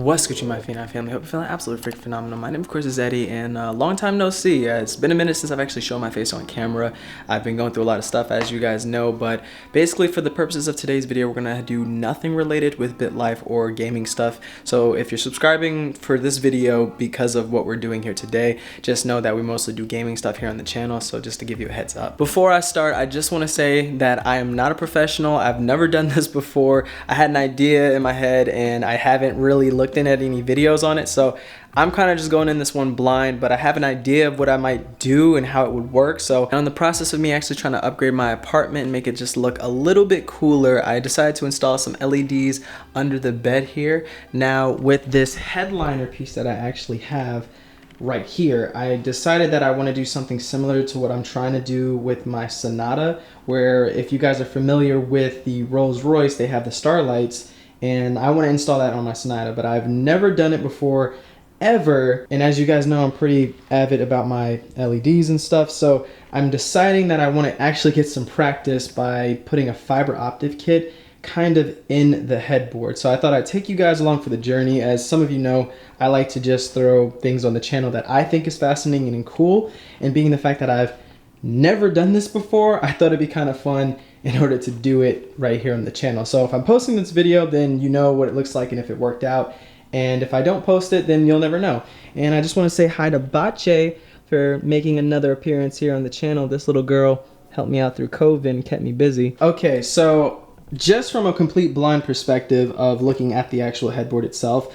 What's good, you my Phenom family? Hope you're feeling absolutely freaking phenomenal. My name, of course, is Eddie, and long time no see. It's been a minute since I've actually shown my face on camera. I've been going through a lot of stuff, as you guys know, but basically for the purposes of today's video, we're gonna do nothing related with BitLife or gaming stuff. So if you're subscribing for this video because of what we're doing here today, just know that we mostly do gaming stuff here on the channel, so just to give you a heads up. Before I start, I just wanna say that I am not a professional. I've never done this before. I had an idea in my head, and I haven't really looked in at any videos on it, so I'm kind of just going in this one blind, but I have an idea of what I might do and how it would work. So in the process of me actually trying to upgrade my apartment and make it just look a little bit cooler, I decided to install some LEDs under the bed here. Now with this headliner piece that I actually have right here, I decided that I want to do something similar to what I'm trying to do with my Sonata, where if you guys are familiar with the Rolls-Royce, they have the starlights, and I want to install that on my Sonata, but I've never done it before ever. And as you guys know, I'm pretty avid about my LEDs and stuff, so I'm deciding that I want to actually get some practice by putting a fiber optic kit kind of in the headboard. So I thought I'd take you guys along for the journey. As some of you know, I like to just throw things on the channel that I think is fascinating and cool, and being the fact that I've never done this before, I thought it'd be kind of fun in order to do it right here on the channel. So if I'm posting this video, then you know what it looks like and if it worked out. And if I don't post it, then you'll never know. And I just want to say hi to Bache for making another appearance here on the channel. This little girl helped me out through COVID and kept me busy. Okay, so just from a complete blind perspective of looking at the actual headboard itself,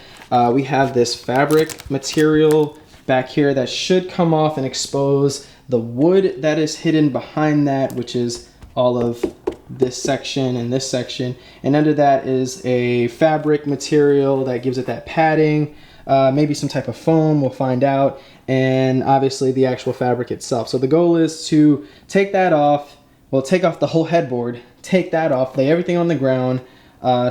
we have this fabric material back here that should come off and expose the wood that is hidden behind that, which is all of this section and this section, and under that is a fabric material that gives it that padding, maybe some type of foam, we'll find out, and obviously the actual fabric itself. So the goal is to take that off, well, take off the whole headboard, take that off, lay everything on the ground,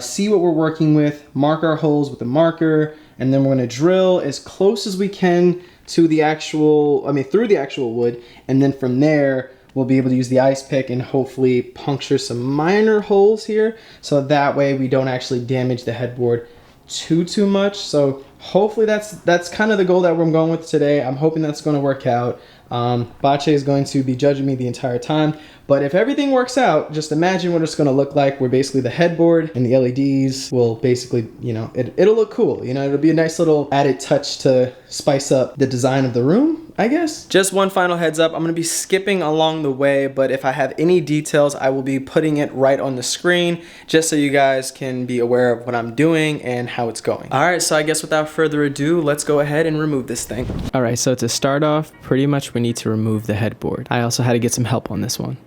see what we're working with, mark our holes with a marker, and then we're going to drill as close as we can to the actual, through the actual wood, and then from there we'll be able to use the ice pick and hopefully puncture some minor holes here, so that way we don't actually damage the headboard too much. So hopefully that's kind of the goal that I'm going with today. I'm hoping that's going to work out. Bache is going to be judging me the entire time, but if everything works out, just imagine what it's going to look like, where basically the headboard and the LEDs will basically, you know, it'll look cool. You know, it'll be a nice little added touch to spice up the design of the room, I guess. Just one final heads up, I'm going to be skipping along the way, but if I have any details, I will be putting it right on the screen, just so you guys can be aware of what I'm doing and how it's going. All right, so I guess without further ado, let's go ahead and remove this thing. All right, so to start off, pretty much we need to remove the headboard. I also had to get some help on this one.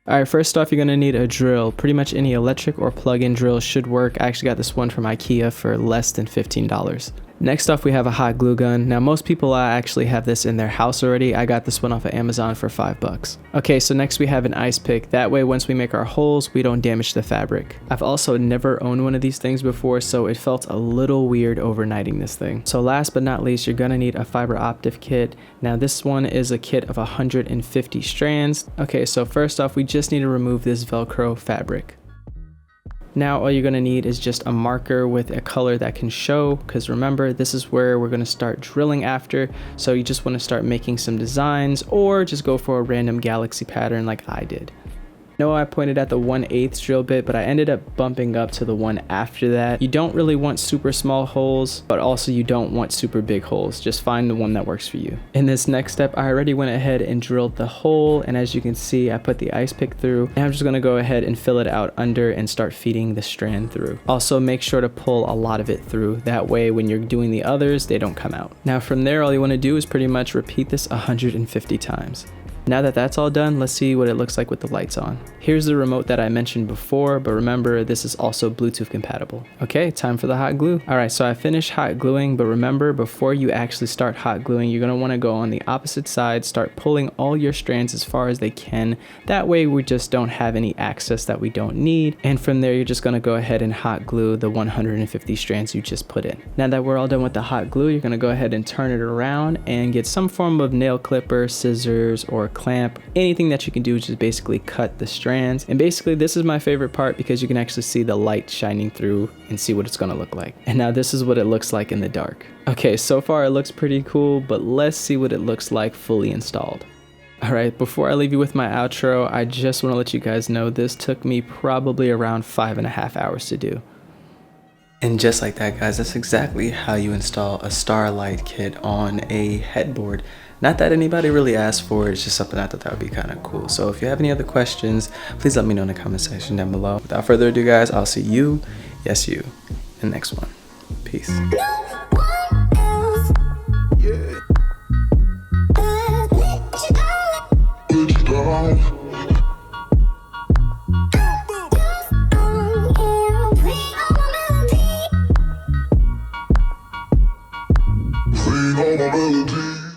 Alright, first off, you're going to need a drill. Pretty much any electric or plug-in drill should work. I actually got this one from IKEA for less than $15. Next off, we have a hot glue gun. Now, most people actually have this in their house already. I got this one off of Amazon for $5. Okay, so next we have an ice pick. That way, once we make our holes, we don't damage the fabric. I've also never owned one of these things before, so it felt a little weird overnighting this thing. So last but not least, you're gonna need a fiber optic kit. Now, this one is a kit of 150 strands. Okay, so first off, we just need to remove this Velcro fabric. Now all you're going to need is just a marker with a color that can show, because remember, this is where we're going to start drilling after, so you just want to start making some designs or just go for a random galaxy pattern like I did. I know I pointed at the 1/8 drill bit, but I ended up bumping up to the one after that. You don't really want super small holes, but also you don't want super big holes. Just find the one that works for you. In this next step, I already went ahead and drilled the hole, and as you can see, I put the ice pick through. And I'm just gonna go ahead and fill it out under and start feeding the strand through. Also, make sure to pull a lot of it through. That way, when you're doing the others, they don't come out. Now from there, all you wanna do is pretty much repeat this 150 times. Now that that's all done, let's see what it looks like with the lights on. Here's the remote that I mentioned before, but remember, this is also Bluetooth compatible. Okay, time for the hot glue. All right, so I finished hot gluing, but remember, before you actually start hot gluing, you're gonna wanna go on the opposite side, start pulling all your strands as far as they can. That way we just don't have any access that we don't need. And from there, you're just gonna go ahead and hot glue the 150 strands you just put in. Now that we're all done with the hot glue, you're gonna go ahead and turn it around and get some form of nail clipper, scissors, or clamp, anything that you can do, just basically cut the strands. And basically this is my favorite part because you can actually see the light shining through and see what it's gonna look like. And now this is what it looks like in the dark. Okay, so far it looks pretty cool, but let's see what it looks like fully installed. Alright, before I leave you with my outro, I just want to let you guys know this took me probably around 5.5 hours to do. And just like that, guys, that's exactly how you install a Starlight kit on a headboard. Not that anybody really asked for it, it's just something I thought that would be kind of cool. So if you have any other questions, please let me know in the comment section down below. Without further ado, guys, I'll see you, yes you, in the next one. Peace.